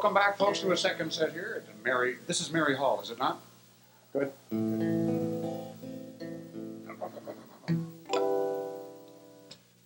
Welcome back, folks, to a second set here. This is Mary Hall, is it not? Good.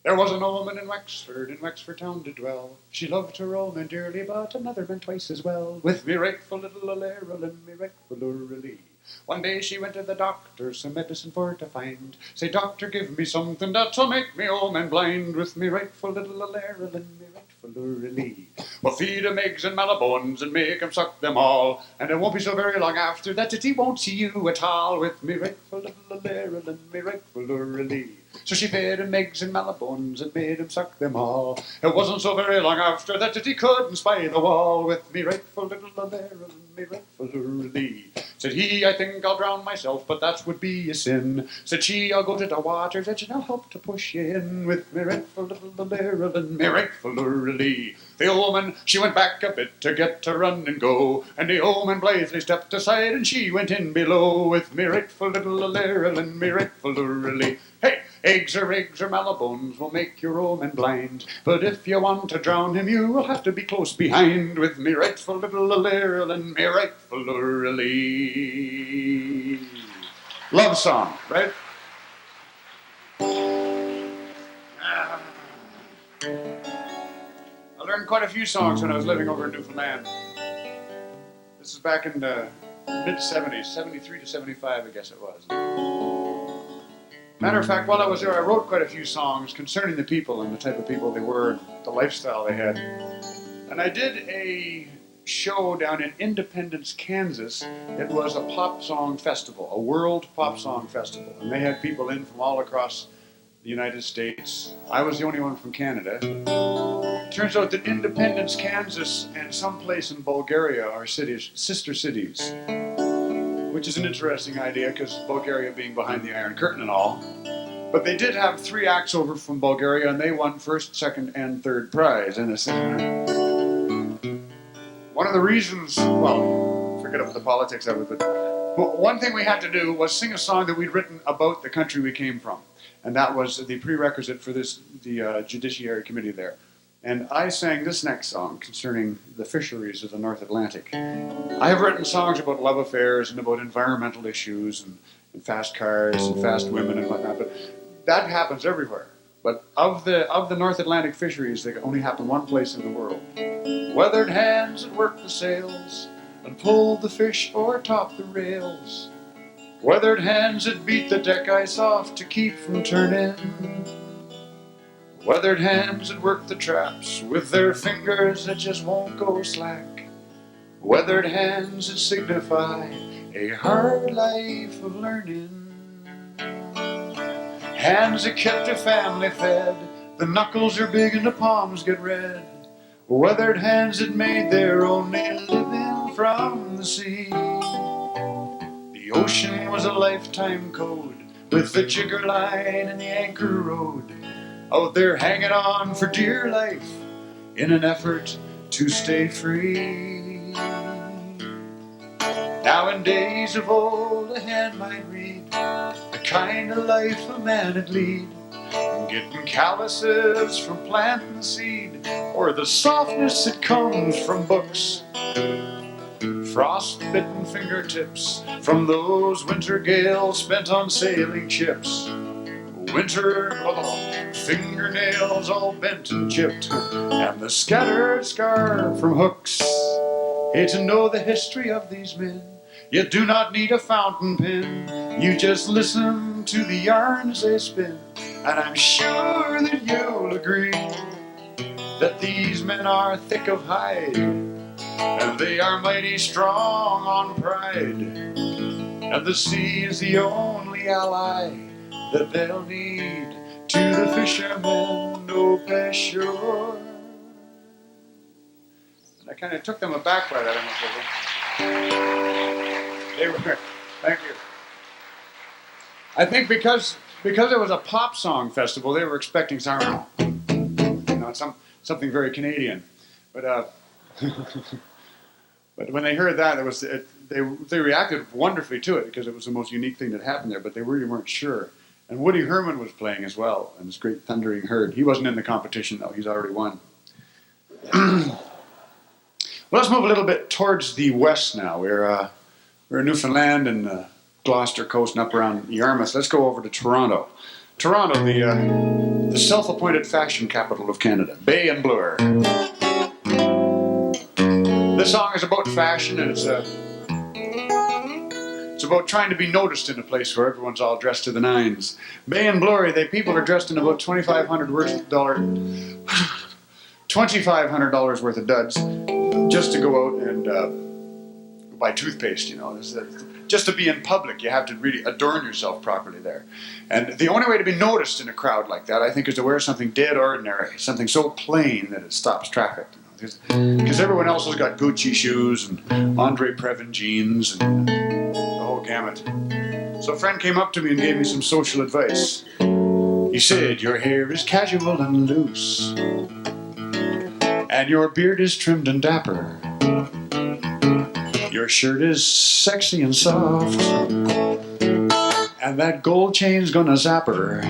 There was an old woman in Wexford town to dwell. She loved her old man dearly, but another man twice as well. With me rightful little O'Leary and me rightful O'Reilly. One day she went to the doctor, some medicine for to find. Say, doctor, give me something that'll make me old man blind. With me rightful little O'Leary and me rightful O'Reilly. Well, feed him eggs and malabons and make him suck them all. And it won't be so very long after that he won't see you at all. With me rightful little O'Leary and me rightful O'Reilly. So she fed him eggs and malabons and made him suck them all. It wasn't so very long after that he couldn't spy the wall. With me rightful little O'Leary and me rightful O'Reilly. Said he, I think I'll drown myself, but that would be a sin. Said she, I'll go to the water's edge and I'll help to push you in. With me rightful little O'Leary and me rightful O'Reilly. The old woman, she went back a bit to get to run and go. And the old man blithely stepped aside and she went in below. With me rightful little O'Leary and me rightful O'Reilly. Hey! Eggs or malabons will make your old man blind. But if you want to drown him, you will have to be close behind. With me rightful little O'Leary and me rightful O'Reilly. Love song, right? I learned quite a few songs when I was living over in Newfoundland. This is back in the mid-70s, 73 to 75, I guess it was. Matter of fact, while I was there, I wrote quite a few songs concerning the people and the type of people they were and the lifestyle they had. And I did a show down in Independence, Kansas. It was a pop song festival, a world pop song festival. And they had people in from all across the United States. I was the only one from Canada. Turns out that Independence, Kansas, and someplace in Bulgaria are cities, sister cities. Which is an interesting idea because Bulgaria being behind the Iron Curtain and all. But they did have 3 acts over from Bulgaria and they won first, second, and third prize. And one of the reasons, well, forget about the politics of it, but one thing we had to do was sing a song that we'd written about the country we came from. And that was the prerequisite for the Judiciary Committee there. And I sang this next song concerning the fisheries of the North Atlantic. I have written songs about love affairs and about environmental issues and fast cars and fast women and whatnot, but that happens everywhere. But of the North Atlantic fisheries, they only happen one place in the world. Weathered hands that work the sails and pull the fish or top the rails. Weathered hands that beat the deck ice off to keep from turning. Weathered hands that work the traps with their fingers that just won't go slack. Weathered hands that signify a hard life of learning. Hands that kept a family fed, the knuckles are big and the palms get red. Weathered hands that made their only living from the sea. The ocean was a lifetime code with the jigger line and the anchor rode. Out there hanging on for dear life in an effort to stay free. Now in days of old a hand might read the kind of life a man would lead, getting calluses from planting the seed, or the softness that comes from books, frost-bitten fingertips from those winter gales spent on sailing ships. Winter, fingernails all bent and chipped, and the scattered scar from hooks. Hey, to know the history of these men, you do not need a fountain pen. You just listen to the yarns they spin, and I'm sure that you'll agree that these men are thick of hide, and they are mighty strong on pride, and the sea is the only ally that they'll need to the fishermen no ashore. And I kind of took them aback by that. They were, thank you. I think because it was a pop song festival, they were expecting something very Canadian. But but when they heard that, they reacted wonderfully to it because it was the most unique thing that happened there. But they really weren't sure. And Woody Herman was playing as well, and this great thundering herd. He wasn't in the competition, though. He's already won. Well, let's move a little bit towards the west now. We're in Newfoundland and Gloucester coast and up around Yarmouth. Let's go over to Toronto. Toronto, the self-appointed fashion capital of Canada. Bay and Bloor. This song is about fashion, and it's about trying to be noticed in a place where everyone's all dressed to the nines. Bay and Bloor, people are dressed in about $2,500 worth of duds just to go out and buy toothpaste, you know. Just to be in public, you have to really adorn yourself properly there. And the only way to be noticed in a crowd like that, I think, is to wear something dead ordinary, something so plain that it stops traffic. Because everyone else has got Gucci shoes and Andre Previn jeans and the whole gamut. So a friend came up to me and gave me some social advice. He said, your hair is casual and loose, and your beard is trimmed and dapper. Your shirt is sexy and soft, and that gold chain's gonna zap her.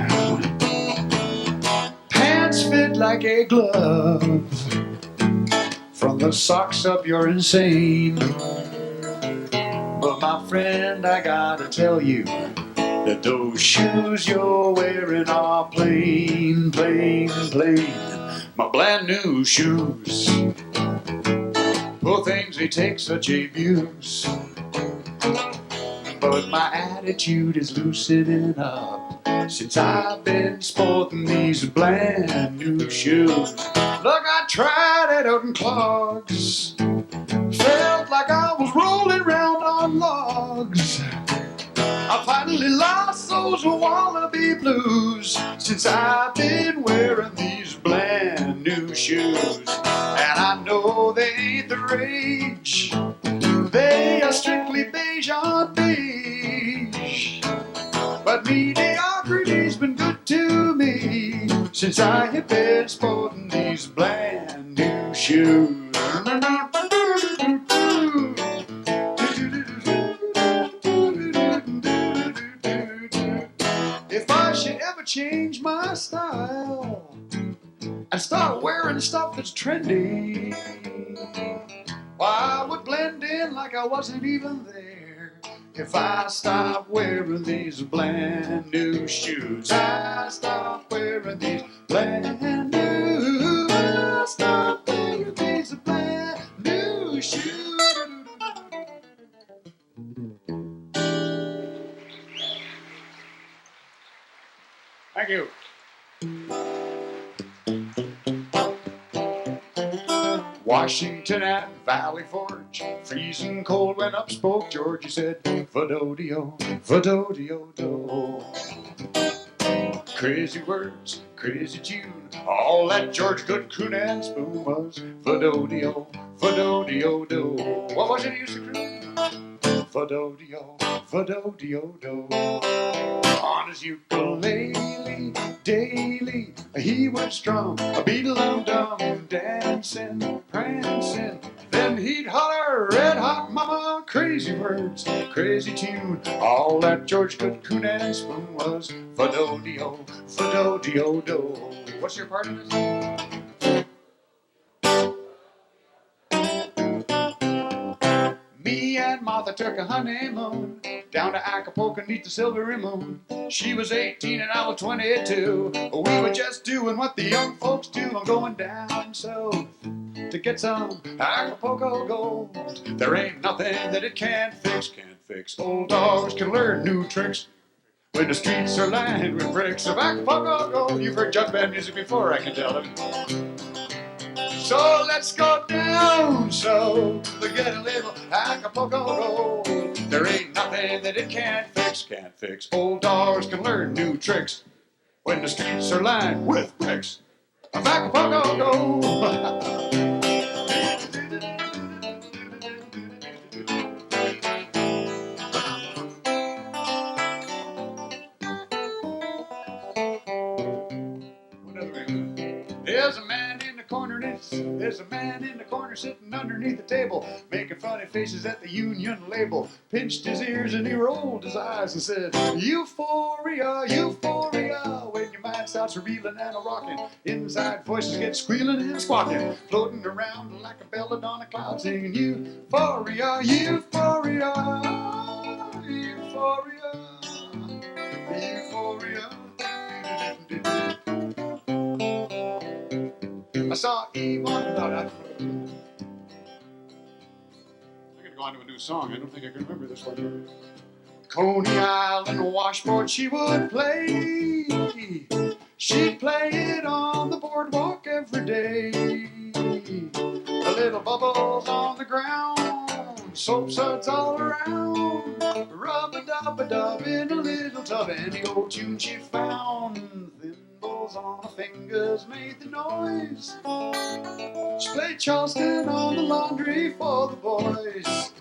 Pants fit like a glove. From the socks up, you're insane. But my friend, I gotta tell you that those shoes you're wearing are plain, plain, plain. My brand new shoes. Poor things, they take such abuse. But my attitude is loosening up since I've been sporting these brand new shoes. Look, I tried it out in clogs. Felt like I was rolling around on logs. I finally lost those wallaby blues since I've been wearing these brand new shoes. And I know they ain't the rage. They are strictly beige on beige. But mediocrity's been good to me since I have been sporting these brand new shoes. If I should ever change my style and start wearing stuff that's trendy, why, I would blend in like I wasn't even there. If I stop wearing these brand new shoes, I stop wearing these brand new. I stop wearing these brand new shoes. Thank you. Washington at Valley Forge, freezing cold when up spoke George. He said, Vadodio, Vadodio-do. Crazy words, crazy tune, all that George could croon and spoon was Vadodio, Vadodio-do. What was it he used to croon? Vadodio, Vadodio-do. On his ukulele, daily, he would strum a beetle-dum-dum, dancing, prancing. Then he'd holler, red hot mama, crazy words, crazy tune. All that George could croon and spoon was Vadodio, Vadodio-do. What's your part in this? Me and Martha took a honeymoon down to Acapulco neath the silvery moon. She was 18 and I was 22. We were just doing what the young folks do. I'm going down south to get some Acapulco gold. There ain't nothing that it can't fix, can't fix. Old dogs can learn new tricks when the streets are lined with bricks of Acapulco gold. You've heard jug band music before, I can tell them. So let's go down south to get a little Acapulco gold. There ain't nothing that it can't fix, can't fix. Old dogs can learn new tricks when the streets are lined with bricks of Acapulco gold. There's a man in the corner knits. There's a man in the corner sitting underneath the table, making funny faces at the union label. Pinched his ears and he rolled his eyes and said, Euphoria, euphoria. When your mind starts reeling and a-rocking, inside voices get squealing and squawking, floating around like a belladonna cloud, singing euphoria, euphoria, euphoria, euphoria. I saw Eve on the I'm going to go on to a new song. I don't think I can remember this one. Coney Island washboard she would play. She'd play it on the boardwalk every day. The little bubbles on the ground, soap suds all around. Rub-a-dub-a-dub in a little tub, any old tune she found. Thimbles on her fingers made the noise. She played Charleston on the laundry for the boys.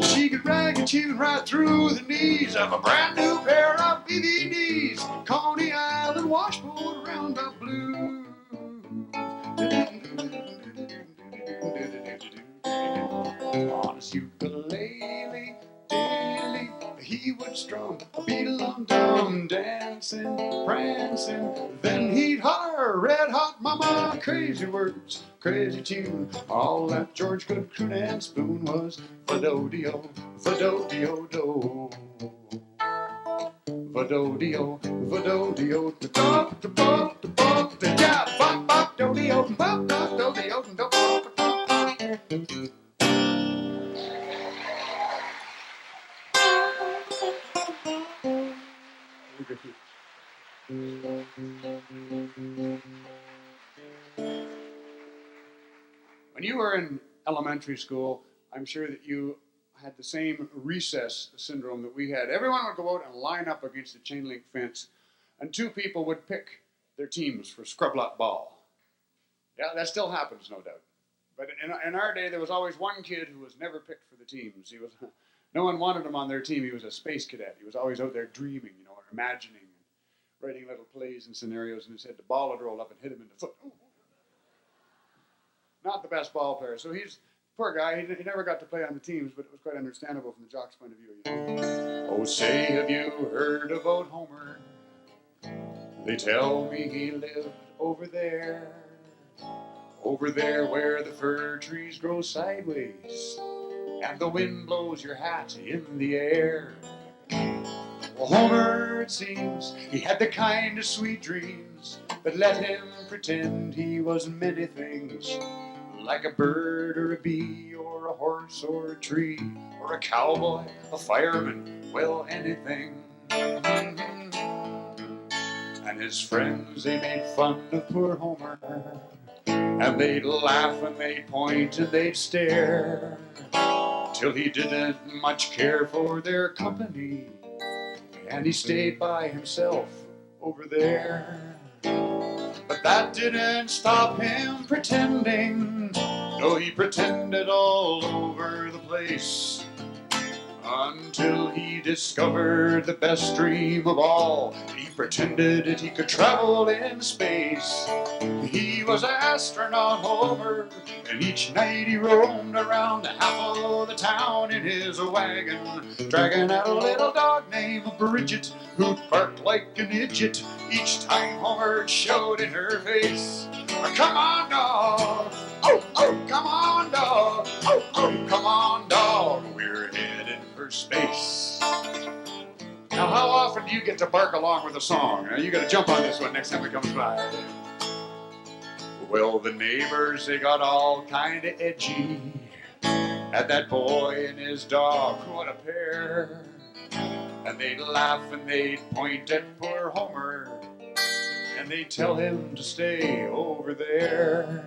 She could rag a tune right through the knees of a brand new pair of BVDs. Coney Island washboard roundup blues. On his ukulele, daily, he would strum a beetle-dum-dum, dancing, prancing. Then he'd holler, red hot mama, crazy words, crazy tune. All that George could croon and spoon was va-do-de-o, va-do-de-o-do. Va-do-de-o, va-do-de-o, da-da-da-da-da-da-da, ba-ba-do-de-o, ba-ba-do-de-o, da-ba-ba-do. When you were in elementary school, I'm sure that you had the same recess syndrome that we had. Everyone would go out and line up against the chain link fence, and two people would pick their teams for scrub-lot ball. Yeah, that still happens, no doubt. But in our day, there was always one kid who was never picked for the teams. No one wanted him on their team. He was a space cadet. He was always out there dreaming, or imagining, and writing little plays and scenarios in his head. The ball would roll up and hit him in the foot. Ooh. Not the best ball player. So poor guy, he never got to play on the teams, but it was quite understandable from the jock's point of view. Oh, say, have you heard about Homer? They tell me he lived over there where the fir trees grow sideways and the wind blows your hat in the air. Well, Homer, it seems, he had the kind of sweet dreams that let him pretend he was many things, like a bird or a bee or a horse or a tree or a cowboy, a fireman, well, anything. And his friends, they made fun of poor Homer, and they'd laugh and they'd point and they'd stare, till he didn't much care for their company, and he stayed by himself over there. But that didn't stop him pretending. No, he pretended all over the place, until he discovered the best dream of all. He pretended that he could travel in space. He was astronaut Homer, and each night he roamed around half of the town in his wagon, dragging out a little dog named Bridget, who'd bark like an idiot each time Homer showed in her face. Come on, dog. Oh, oh, come on, dog. Oh, oh, come on, dog. We're headed for space. Now, how often do you get to bark along with a song? You got to jump on this one next time it comes by. Well, the neighbors, they got all kind of edgy at that boy and his dog, what a pair. And they'd laugh and they'd point at poor Homer, and they'd tell him to stay over there.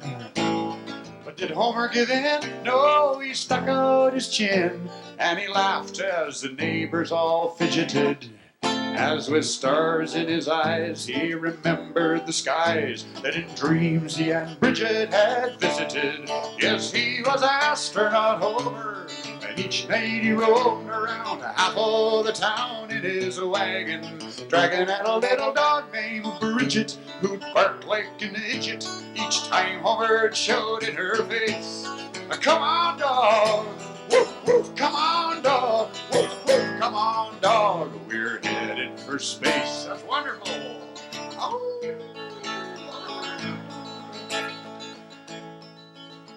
But did Homer give in? No, he stuck out his chin, and he laughed as the neighbors all fidgeted, as with stars in his eyes he remembered the skies that in dreams he and Bridget had visited. Yes, he was astronaut Homer, And each night he roamed around half of the town in his wagon, dragging at a little dog named Bridget, who'd bark like an idiot each time Homer showed in her face. Come on, dog, woof, woof, come on, dog, woof, woof, come on, dog, we're headed for space. That's wonderful. Oh.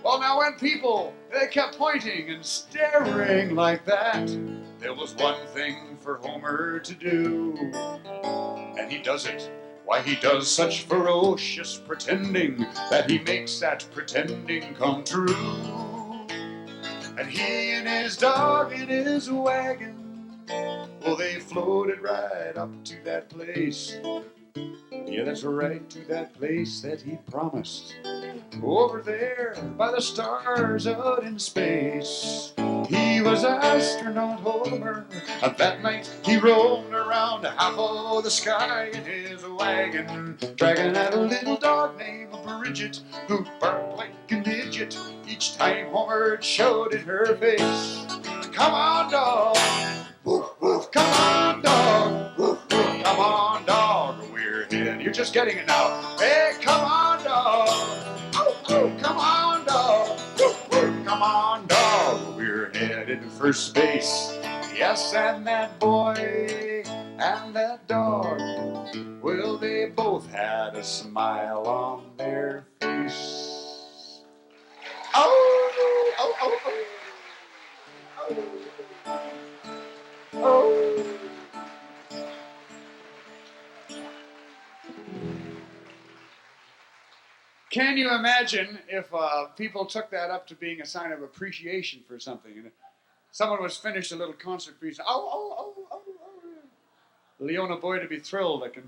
Well, now when people, they kept pointing and staring like that, there was one thing for Homer to do, and he does it. Why, he does such ferocious pretending that he makes that pretending come true. And he and his dog in his wagon, well, they floated right up to that place. Yeah, that's right, to that place that he promised. Over there by the stars out in space. He was astronaut Homer, and that night he roamed around half of the sky in his wagon, dragging at a little dog named Bridget, who barked like an idiot each time Homer showed in her face. Come on, dog, woof, woof, come on, dog, woof, woof, come on, dog, we're here. You're just getting it now. Hey, come on, dog. Come on, dog. Come on, dog. We're headed for space. Yes, and that boy and that dog, well, they both had a smile on their face. Oh, oh, oh, oh. Oh. Oh. Can you imagine if people took that up to being a sign of appreciation for something? And someone was finished a little concert piece. Oh. Leona Boyd would be thrilled. I can.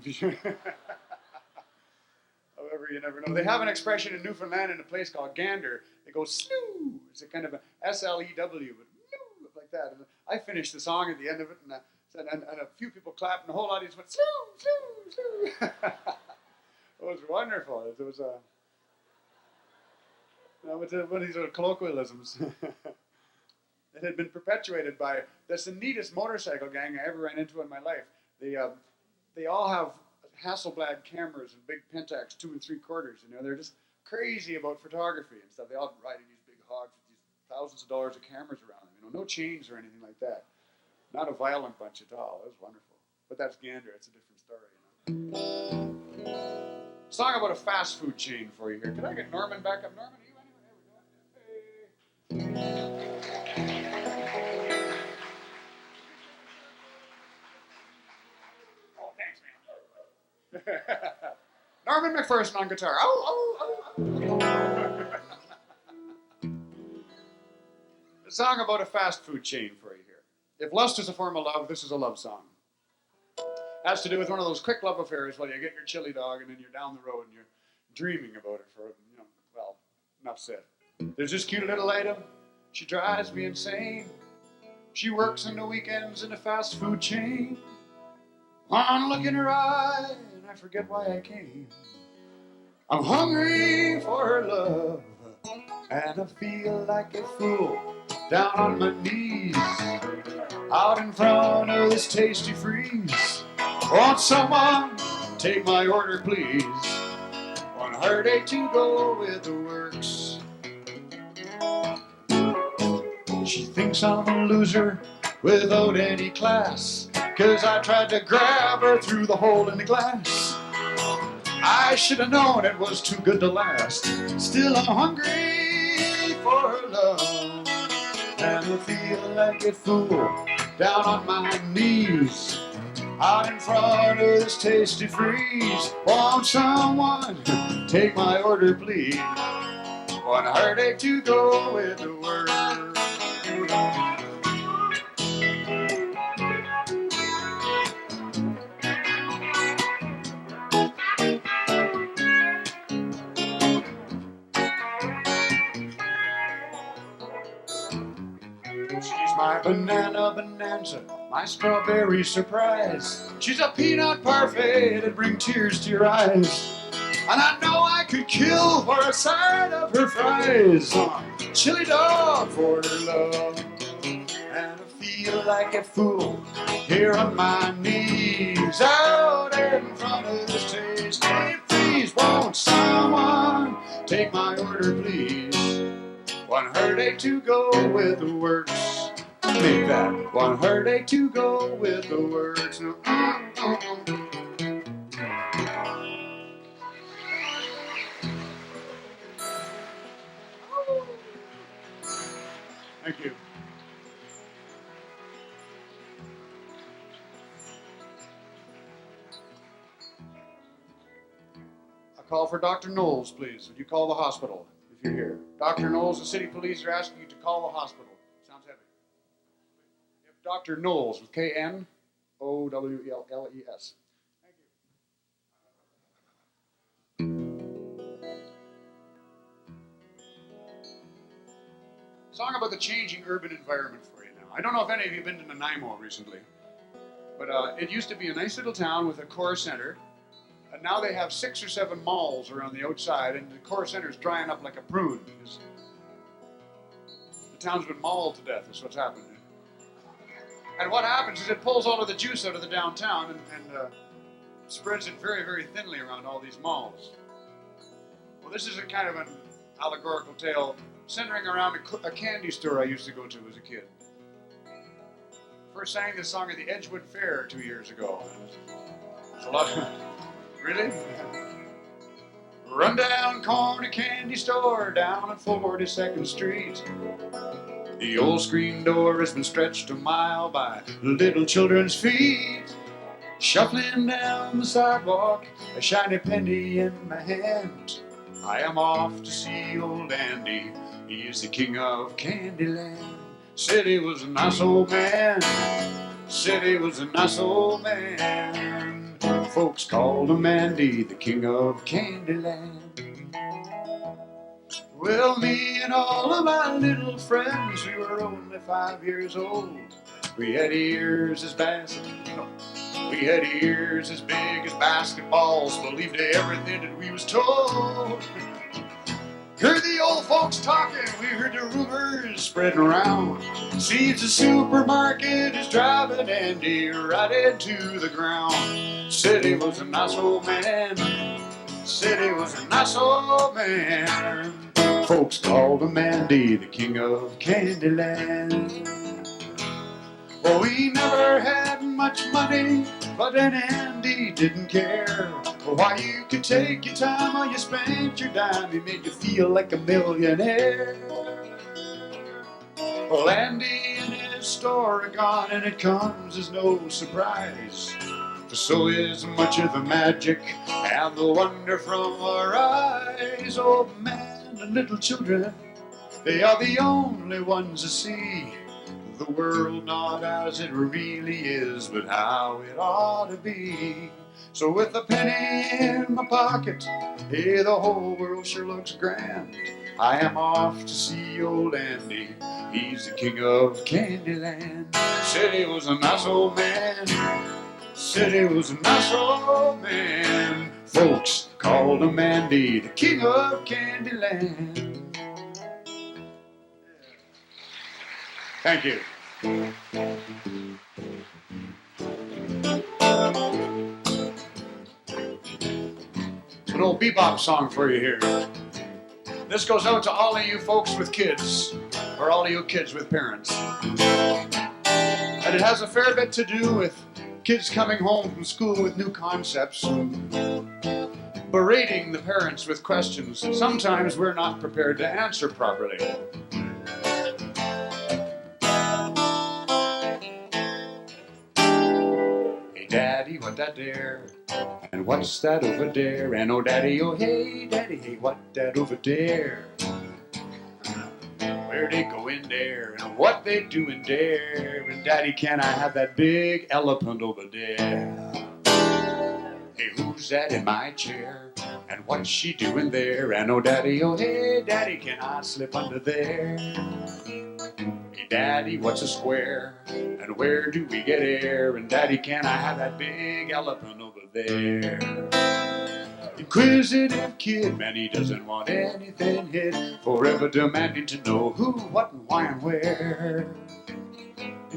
However, you never know. They have an expression in Newfoundland in a place called Gander. They go slew. It's a kind of a S-L-E-W, but like that. And I finished the song at the end of it, and a few people clapped, and the whole audience went slew. It was wonderful. It was a. One of these little colloquialisms. It had been perpetuated by, that's the neatest motorcycle gang I ever ran into in my life. They all have Hasselblad cameras and big Pentax 2 3/4. You know, they're just crazy about photography and stuff. They all ride in these big hogs with these thousands of dollars of cameras around them. You know, no chains or anything like that. Not a violent bunch at all. It was wonderful. But that's Gander. It's a different story. You know. Song about a fast food chain for you here. Can I get Norman back up? Norman, are you anywhere? There we go. Hey. Oh, thanks, man. Norman MacPherson on guitar. A song about a fast food chain for you here. If lust is a form of love, this is a love song. Has to do with one of those quick love affairs while you get your chili dog and then you're down the road and you're dreaming about it for, you know, well, enough said. There's this cute little item. She drives me insane. She works in the weekends in a fast food chain. One look in her eye and I forget why I came. I'm hungry for her love and I feel like a fool down on my knees out in front of this tasty freeze. Won't someone take my order, please? One heartache to go with the works. She thinks I'm a loser without any class, 'cause I tried to grab her through the hole in the glass. I should have known it was too good to last. Still I'm hungry for her love, and I feel like a fool down on my knees out in front of this tasty freeze. Won't someone take my order, please? One heartache to go with the word. She's my banana bonanza, my strawberry surprise. She's a peanut parfait that'd bring tears to your eyes. And I know I could kill for a side of her fries. Chili dog for her love. feel like a fool here on my knees out in front of the stage. Hey, please, won't someone take my order, please? One heartache to go with the works. Make that one heartache to go with the works. No, Thank you. A call for Dr. Knowles, please. Would you call the hospital if you're here? Dr. Knowles, the city police are asking you to call the hospital. Sounds heavy. If Dr. Knowles with Knowles. Thank you. Song about the changing urban environment for you now. I don't know if any of you have been to Nanaimo recently, but it used to be a nice little town with a core center, and now they have 6 or 7 malls around the outside, and the core center is drying up like a prune because the town's been mauled to death. That's what's happened. And what happens is it pulls all of the juice out of the downtown and spreads it very, very thinly around all these malls. Well, this is a kind of an allegorical tale centering around a candy store I used to go to as a kid. First sang this song at the Edgewood Fair 2 years ago. It's a lot of... Really? Run down corner candy store down on 42nd Street. The old screen door has been stretched a mile by little children's feet. Shuffling down the sidewalk, a shiny penny in my hand. I am off to see old Andy. He is the king of Candyland. Said he was a nice old man. Said he was a nice old man. Folks called him Andy, the king of Candyland. Well, me and all of my little friends, we were only 5 years old. We had ears as we had ears as big as basketballs. Believed everything that we was told. Heard the old folks talking, we heard the rumors spreading around. Seems the supermarket is driving Andy right into the ground. Said he was a nice old man. Said he was a nice old man. Folks called him Andy, the king of Candyland. Well, we never had much money, but then Andy didn't care. Why, you could take your time while you spent your dime. He made you feel like a millionaire. Well, Andy and his store are gone, and it comes as no surprise. For so is much of the magic and the wonder from our eyes. Oh man, and little children, they are the only ones to see the world not as it really is, but how it ought to be. So with a penny in my pocket, hey, the whole world sure looks grand. I am off to see old Andy, he's the king of Candyland. Said he was a nice old man. Said he was a nice old man. Folks called him Andy, the king of Candyland. Thank you. An old bebop song for you here. This goes out to all of you folks with kids, or all of you kids with parents. And it has a fair bit to do with kids coming home from school with new concepts and berating the parents with questions that sometimes we're not prepared to answer properly. Hey daddy, what that there? And what's that over there? And oh daddy, oh hey daddy, hey what that over there? Where they go in there and what they doing there? And daddy, can I have that big elephant over there? Hey, who's that in my chair? And what's she doing there? And oh daddy, oh hey daddy, can I slip under there? Hey daddy, what's a square? And where do we get air? And daddy, can I have that big elephant over there? Inquisitive kid, man, he doesn't want anything hid, forever demanding to know who, what, and why, and where.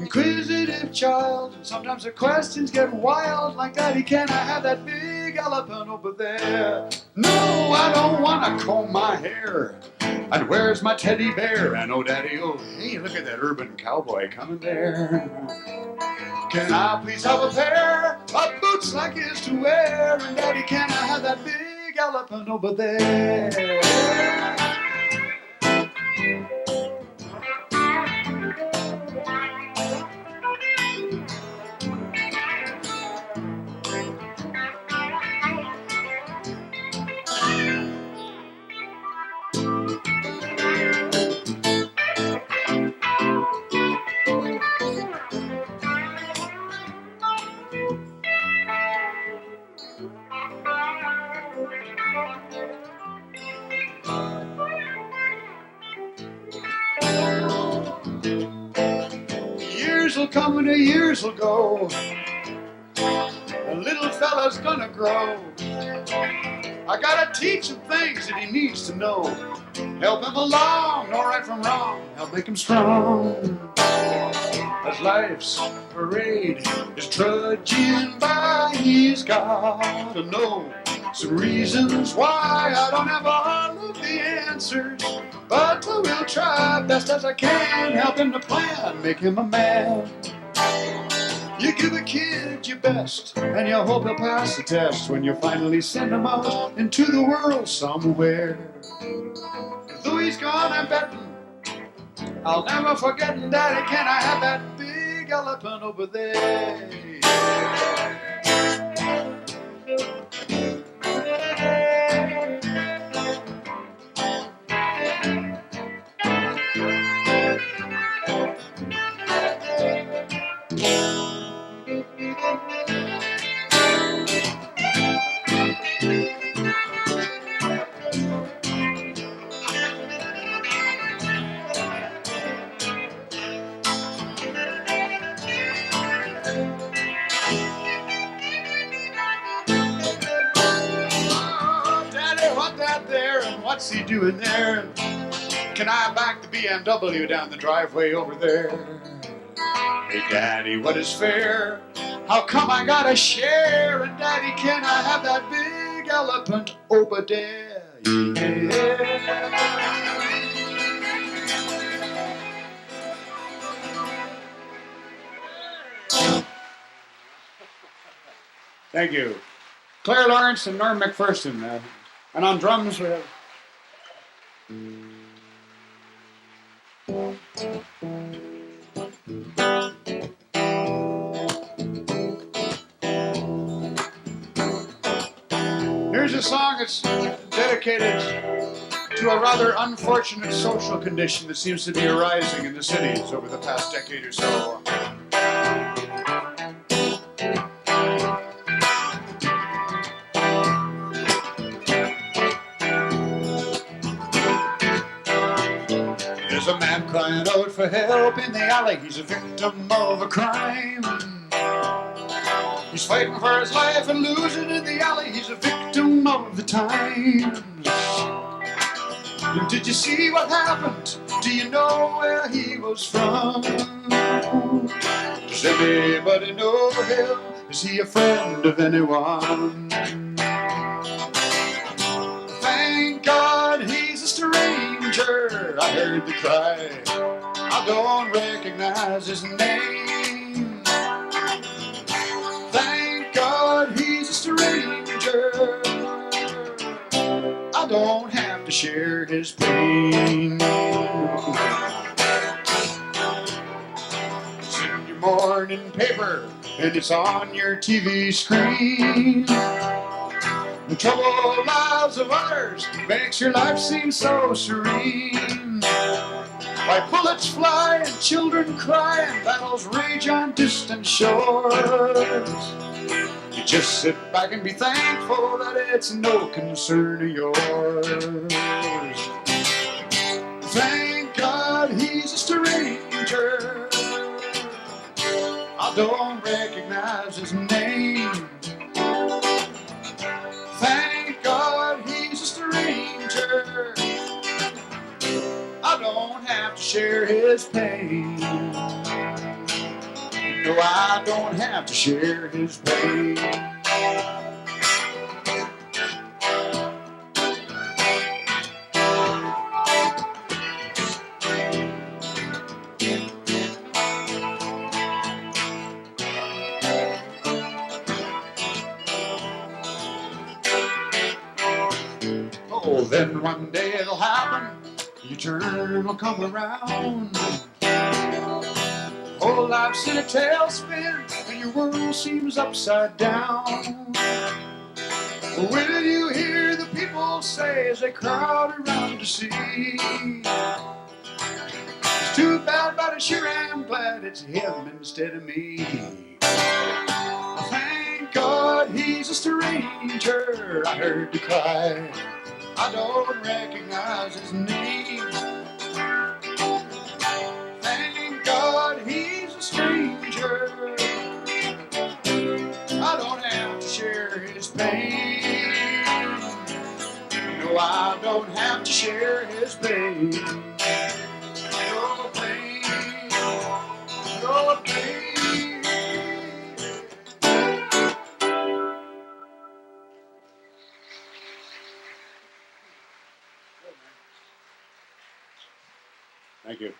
inquisitive child, and sometimes the questions get wild, like, Daddy, can I have that big elephant over there? No, I don't want to comb my hair. And where's my teddy bear? And oh, Daddy, oh, hey, look at that urban cowboy coming there. Can I please have a pair of boots like his to wear? And Daddy, can I have that big elephant over there? Years will come and the years will go. The little fella's gonna grow. I gotta teach him things that he needs to know. Help him along, know right from wrong. Help make him strong. As life's parade is trudging by, he's gotta know some reasons why. I don't have all of the answers, but I will try best as I can. Help him to plan, make him a man. You give a kid your best, and you hope he'll pass the test when you finally send him out into the world somewhere. Though he's gone, I'm betting I'll never forget him. Daddy, can I have that big elephant over there? What's he doing there? Can I back the BMW down the driveway over there? Hey, Daddy, what is fair? How come I gotta share? And Daddy, can I have that big elephant over there? Yeah. Thank you. Claire Lawrence and Norm MacPherson. And on drums we have... Here's a song that's dedicated to a rather unfortunate social condition that seems to be arising in the cities over the past decade or so. There's a man crying out for help in the alley. He's a victim of a crime. He's fighting for his life and losing in the alley. He's a victim of the times. Did you see what happened? Do you know where he was from? Does anybody know him? Is he a friend of anyone? Thank God he's a stranger. I heard the cry. I don't recognize his name. Thank God he's a stranger. I don't have to share his pain. It's in your morning paper and it's on your TV screen. The troubled lives of others makes your life seem so serene. Why bullets fly and children cry and battles rage on distant shores. You just sit back and be thankful that it's no concern of yours. Thank God he's a stranger. I don't recognize his name. Thank God he's a stranger. I don't have to share his pain. No, I don't have to share his pain. Oh, then one day it'll happen, your turn will come around. Whole life's in a tailspin, and your world seems upside down. Will you hear the people say as they crowd around to see? It's too bad, but I sure am glad it's him instead of me. Thank God he's a stranger, I heard you cry. I don't recognize his name. Thank God he's a stranger. I don't have to share his pain. No, I don't have to share his pain. No pain, no pain. Thank you.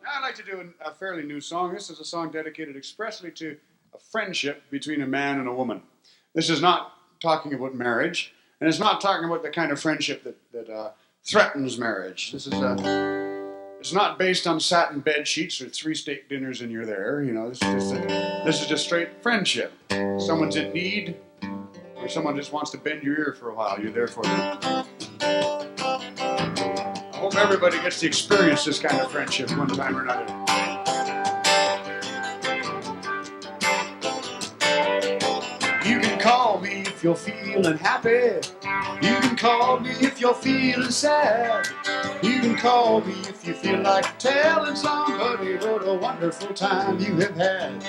Now I'd like to do a fairly new song. This is a song dedicated expressly to a friendship between a man and a woman. This is not talking about marriage, and it's not talking about the kind of friendship that threatens marriage. This is it's not based on satin bed sheets or 3 steak dinners and you're there. You know, this is just straight friendship. Someone's in need, or someone just wants to bend your ear for a while. You're there for them. I hope everybody gets to experience this kind of friendship one time or another. You can call me if you're feeling happy. You can call me if you're feeling sad. You can call me if you feel like telling somebody what a wonderful time you have had.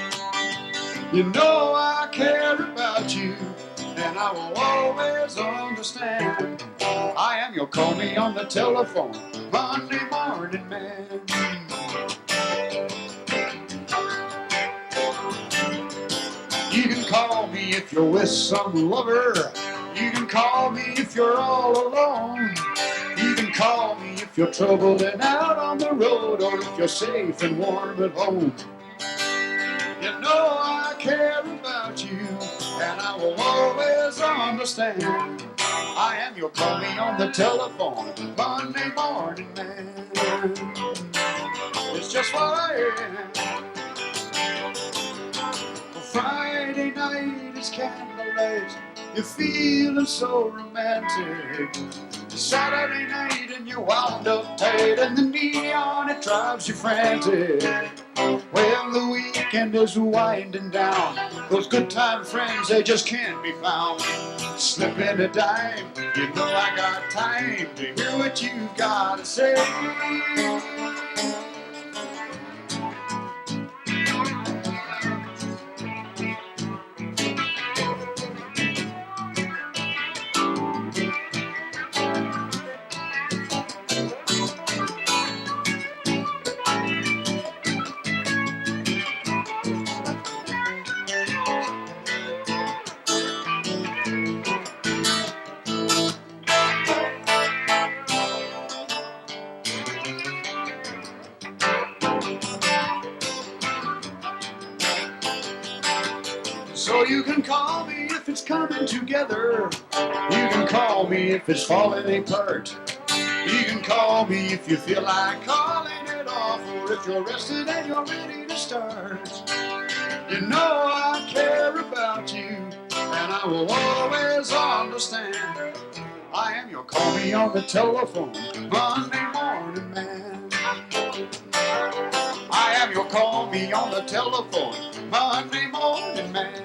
You know I care about you, and I will always understand. I am your call me on the telephone Monday morning man. You can call me if you're with some lover. You can call me if you're all alone. You can call me if you're troubled and out on the road, or if you're safe and warm at home. You know I care about you, and I will always understand. I am your call me on the telephone Monday morning man. It's just what I am. Friday night is candlelight. You're feeling so romantic. Saturday night and you're wound up tight, and the neon, it drives you frantic. Well, the weekend is winding down. Those good time friends, they just can't be found. Slip in a dime, you know I got time to hear what you've got to say. So you can call me if it's coming together. You can call me if it's falling apart. You can call me if you feel like calling it off, or if you're rested and you're ready to start. You know I care about you, and I will always understand. I am your call me on the telephone Monday morning man. I am your call me on the telephone Monday morning man.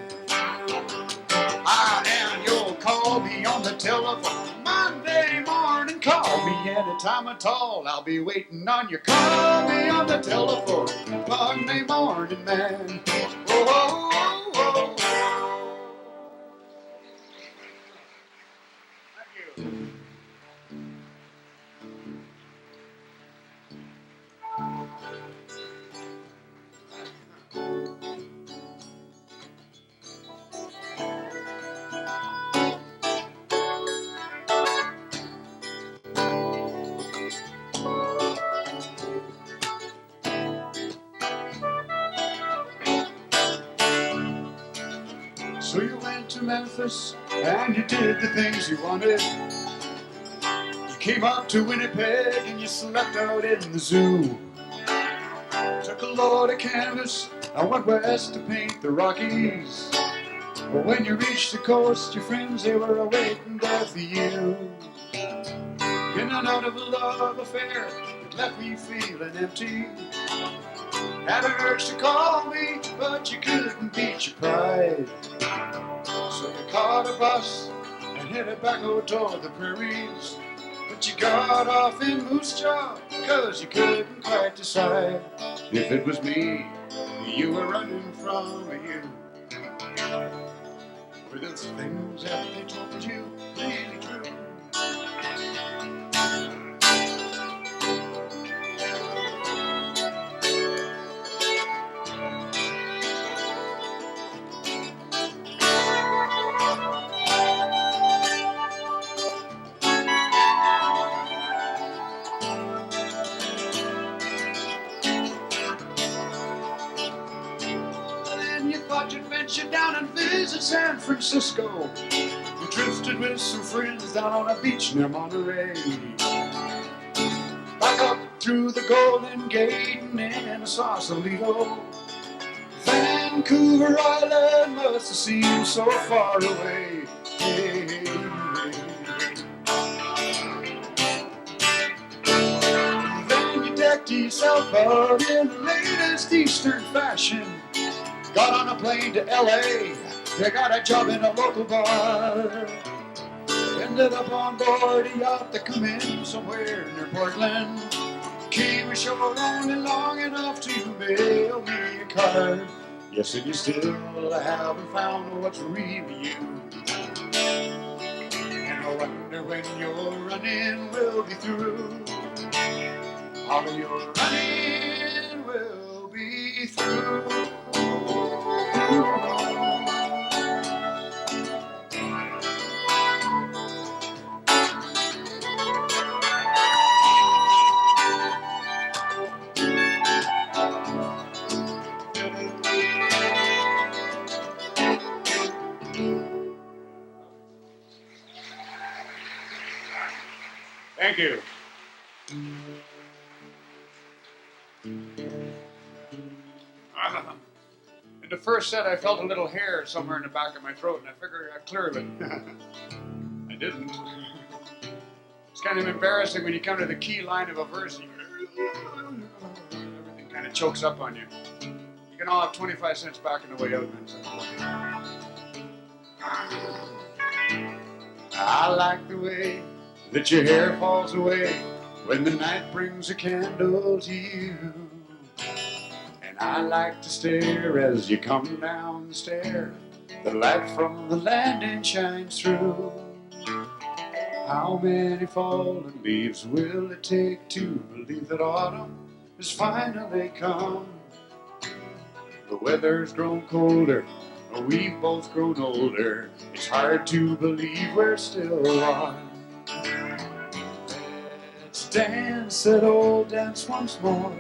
I am your call me on the telephone Monday morning. Call me anytime at all. I'll be waiting on your call me on the telephone Monday morning man. Oh, oh, oh, oh. Thank you. So you went to Memphis and you did the things you wanted. You came up to Winnipeg and you slept out in the zoo. Took a load of canvas and went west to paint the Rockies. But when you reached the coast, your friends, they were awaiting there for you. In and out of a love affair, it left me feeling empty. Had an urge to call me, but you couldn't beat your pride. So you caught a bus and headed back out toward the prairies. But you got off in Moose Jaw, cause you couldn't quite decide if it was me you were running from you. Were those things that they told you really true? Down and visit San Francisco. You drifted with some friends down on a beach near Monterey. Back up through the Golden Gate and in Sausalito. Vancouver Island must have seemed so far away. Hey, hey, hey. Then you decked yourself out in the latest Eastern fashion. Got on a plane to L.A., you got a job in a local bar. Ended up on board a yacht that come in somewhere near Portland. Came ashore only long enough to mail me a card. Yes, and you still haven't found what's really you. And I wonder when your running will be through. All of your running will be through. Thank you. In the first set, I felt a little hair somewhere in the back of my throat, and I figured I'd clear it. I didn't. It's kind of embarrassing when you come to the key line of a verse, and everything kind of chokes up on you. You can all have 25 cents back on the way out, man. I like the way that your hair falls away when the night brings a candle to you. And I like to stare as you come down the stair. The light from the landing shines through. How many fallen leaves will it take to believe that autumn has finally come? The weather's grown colder, we've both grown older. It's hard to believe we're still one. Let's dance that old dance once more.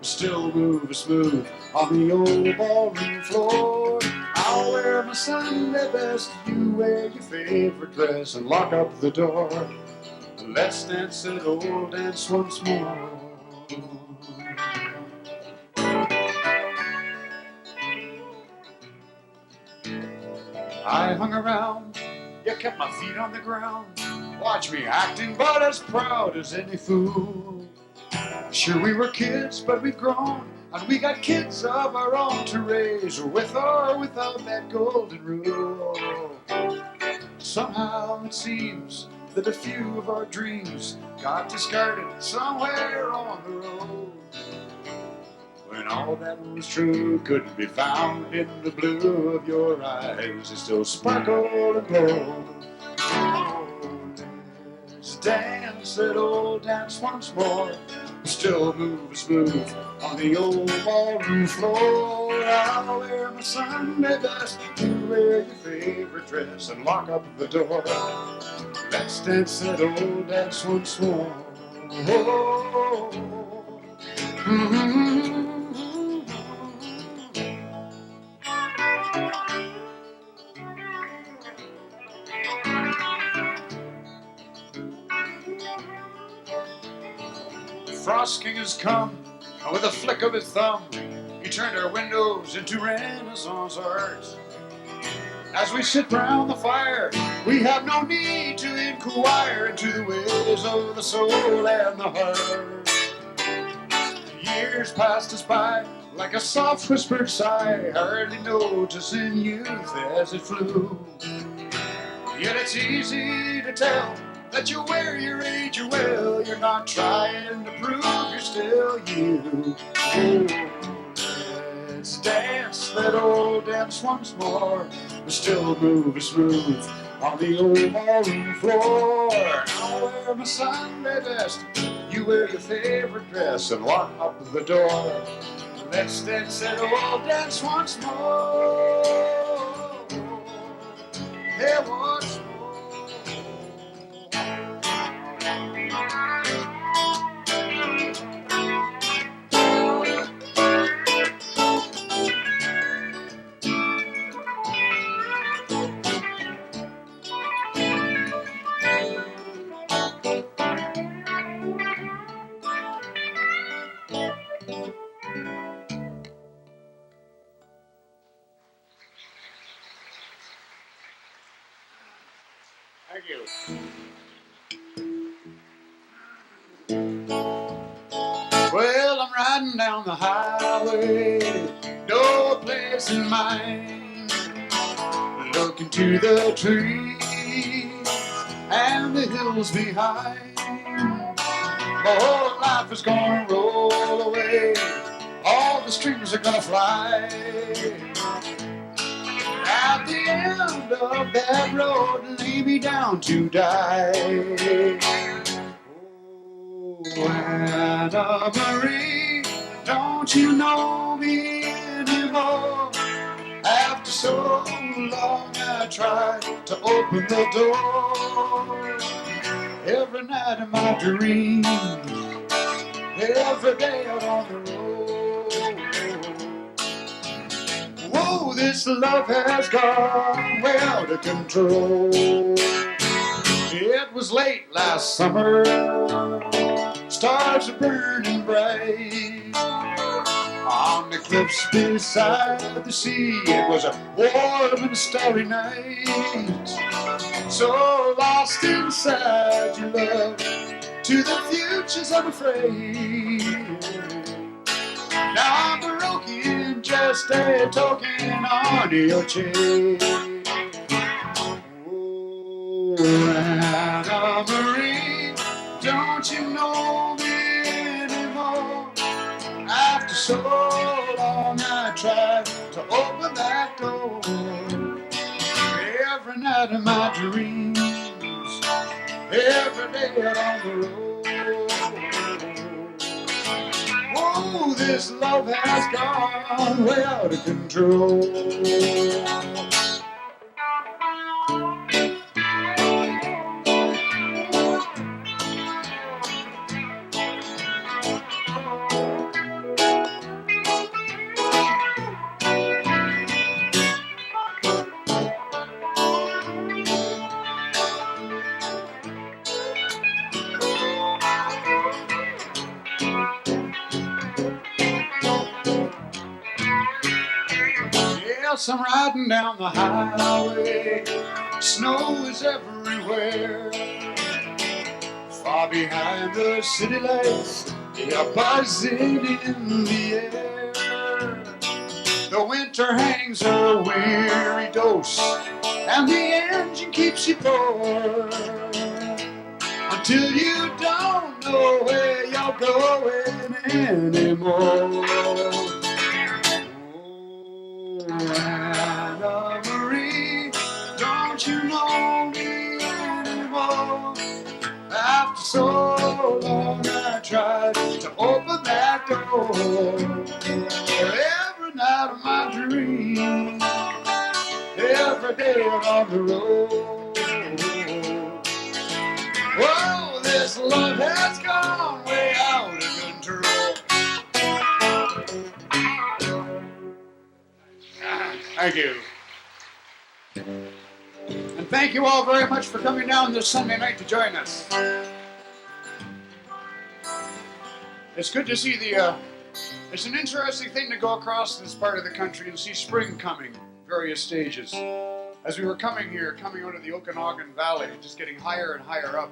Still move smooth on the old ballroom floor. I'll wear my Sunday best, you wear your favorite dress, and lock up the door. Let's dance that old dance once more. I hung around, you kept my feet on the ground. Watch me acting but as proud as any fool. Sure, we were kids, but we've grown, and we got kids of our own to raise, with or without that golden rule. Somehow it seems that a few of our dreams got discarded somewhere on the road, when all that was true couldn't be found in the blue of your eyes. It still sparkled and glowed. Let's dance that old dance once more. Still move smooth on the old ballroom floor. I'll wear my Sunday best, you wear your favorite dress, and lock up the door. Let's dance that old dance once more. Oh, Frost King has come, and with a flick of his thumb, he turned our windows into Renaissance art. As we sit round the fire, we have no need to inquire into the ways of the soul and the heart. Years passed us by like a soft whispered sigh, hardly noticing youth as it flew. Yet it's easy to tell that you wear your age well. You're not trying to prove you're still you. Oh, let's dance that old dance once more. We still move smooth on the old ballroom floor. I'll wear my Sunday best, you wear your favorite dress, and lock up the door. Let's dance that old dance once more. Hey, once more. Thank you. Well, I'm riding down the highway, no place in mind, looking to the trees and the hills behind. My whole life is gonna roll away, all the streams are gonna fly. At the end of that road, lay me down to die. Oh, Anna Marie, don't you know me anymore? After so long I tried to open the door. Every night in my dreams, every day out on the road. Whoa, this love has gone way out of control. It was late last summer, stars are burning bright. On the cliffs beside the sea, it was a warm and starry night. So lost inside your love, to the future's unafraid. Now I'm broken, just a token on your chain. Oh, Anna Marie, don't you know me anymore? After so long I tried to open that door. Every night in my dreams, every day out on the road. Oh, this love has gone way out of control. Yes, I'm riding down the highway, snow is everywhere. Far behind the city lights, you're buzzing in the air. The winter hangs a weary dose, and the engine keeps you poor, until you don't know where you're going anymore. Anna Marie, don't you know me anymore? After so long I tried to open that door. Every night of my dreams, every day out on the road. Whoa, this love has gone way out of control. Thank you. And thank you all very much for coming down this Sunday night to join us. It's good to see the, it's an interesting thing to go across this part of the country and see spring coming, various stages. As we were coming here, coming out of the Okanagan Valley, just getting higher and higher up,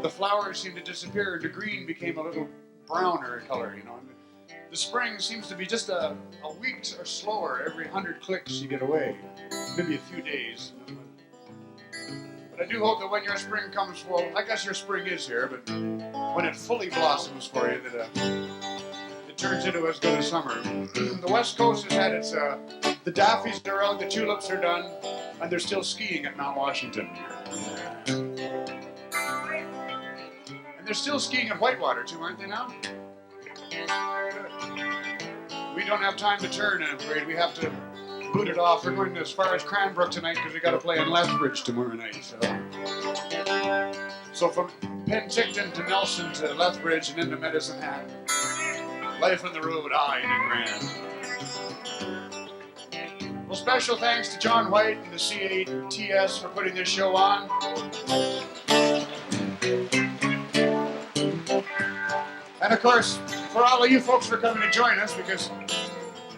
the flowers seemed to disappear and the green became a little browner color, you know. And the spring seems to be just a week or slower every 100 clicks you get away, maybe a few days. But I do hope that when your spring comes, well, I guess your spring is here, but when it fully blossoms for you, that it turns into as good as summer. The West Coast has had its, the daffies are out, the tulips are done, and they're still skiing at Mount Washington. And they're still skiing at Whitewater too, aren't they now? We don't have time to turn, I'm afraid. We have to boot it off. We're going as far as Cranbrook tonight because we got to play in Lethbridge tomorrow night. So from Penticton to Nelson to Lethbridge and into Medicine Hat, life on the road, high and grand. Well, special thanks to John White and the CATS for putting this show on. And of course, for all of you folks for coming to join us, because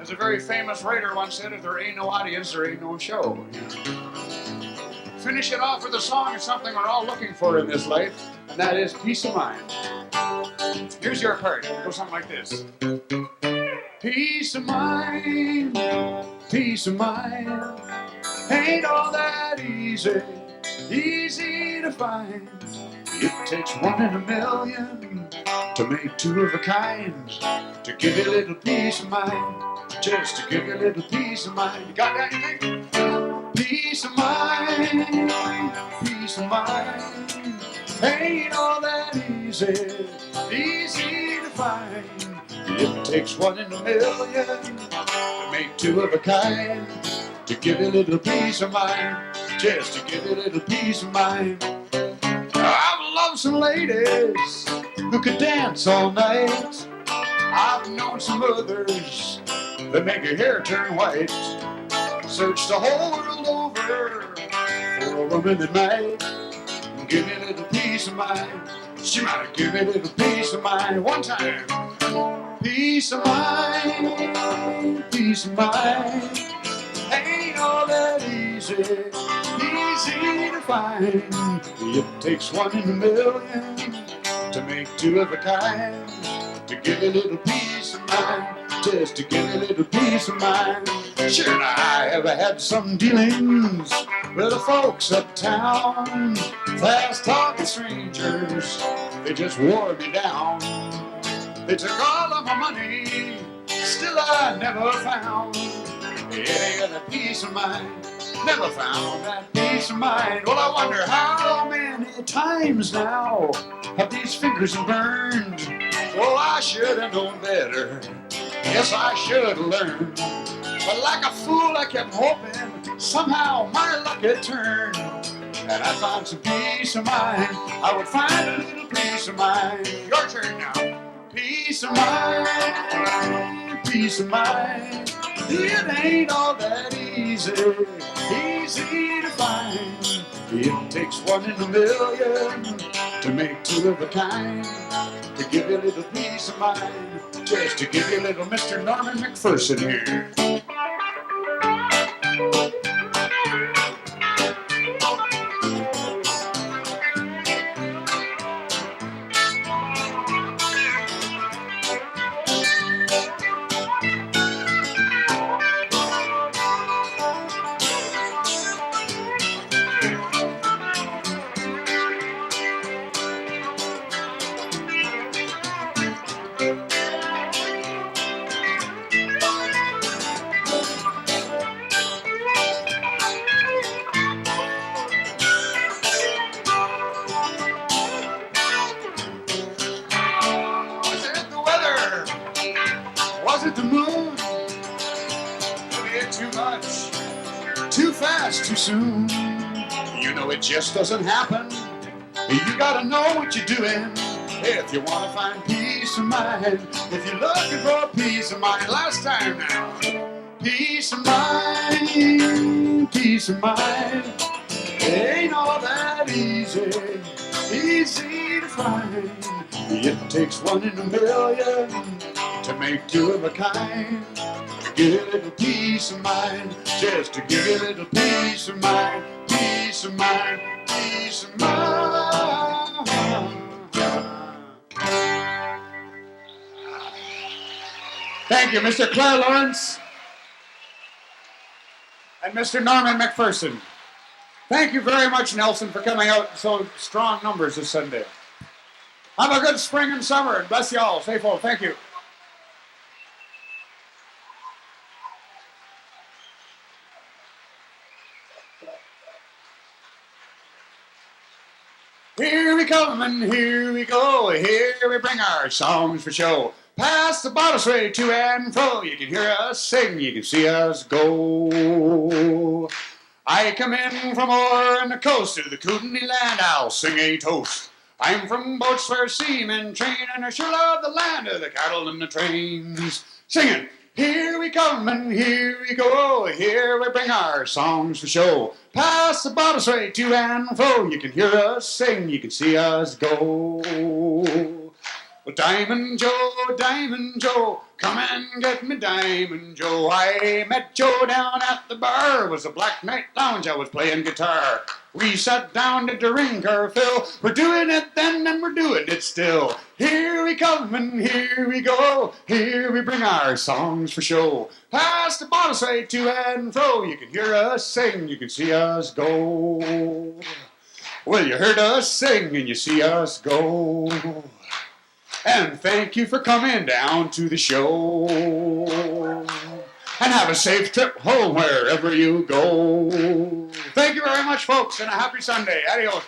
as a very famous writer once said, if there ain't no audience, there ain't no show. You know? Finish it off with a song. It's something we're all looking for in this life, and that is peace of mind. Here's your part. It goes something like this. Peace of mind, ain't all that easy to find. It takes one in a million to make two of a kind, to give you a little peace of mind, just to give you a little peace of mind. You got that, you think? Peace of mind, ain't all that easy to find. It takes one in a million to make two of a kind, to give you a little peace of mind, just to give you a little peace of mind. I've loved some ladies who could dance all night. I've known some others that make your hair turn white. Searched the whole world over for a woman that might give me a little peace of mind. She might have given me a little peace of mind one time. Peace of mind, ain't all that easy to find. It takes one in a million to make two of a kind, to give you a little peace of mind, just to give you a little peace of mind. Sure, now I have had some dealings with the folks uptown, fast-talking strangers, they just wore me down. They took all of my money, still I never found that peace of mind. Never found that peace of mind. Well, I wonder how many times now have these fingers burned. Oh, I should have known better. Yes, I should have learned. But like a fool, I kept hoping somehow my luck had turned, and I found some peace of mind. I would find a little peace of mind. Your turn now. Peace of mind, it ain't all that easy to find. It takes one in a million to make two of a kind, to give you a little peace of mind, just to give you a little Mr. Norman MacPherson here. Was it the moon? Maybe it's too much, too fast, too soon. You know it just doesn't happen. You gotta know what you're doing if you wanna find peace of mind. If you're looking for peace of mind, last time now. Peace of mind, ain't all that easy to find. It takes one in a million to make two of a kind. Give you a little peace of mind, just to give you a little peace of mind, peace of mind, peace of mind. Thank you, Mr. Claire Lawrence and Mr. Norman MacPherson. Thank you very much, Nelson, for coming out in so strong numbers this Sunday. Have a good spring and summer, and bless you all. Stay full. Thank you. Here we come and here we go. Here we bring our songs for show. Pass the bottle sway to and fro. You can hear us sing, you can see us go. I come in from o'er on the coast to the Kootenai land. I'll sing a toast. I'm from boats where seamen train, and I sure love the land of the cattle and the trains. Singing, here we come and here we go. Here we bring our songs for show. Pass the bottle sway to and fro. You can hear us sing, you can see us go. Well, Diamond Joe, come and get me Diamond Joe. I met Joe down at the bar. It was a black night lounge, I was playing guitar. We sat down to drink our fill. We're doing it then and we're doing it still. Here we come and here we go. Here we bring our songs for show. Pass the bottle sway to and fro. You can hear us sing, you can see us go. Well, you heard us sing and you see us go. And thank you for coming down to the show. And have a safe trip home wherever you go. Thank you very much, folks, and a happy Sunday. Adios.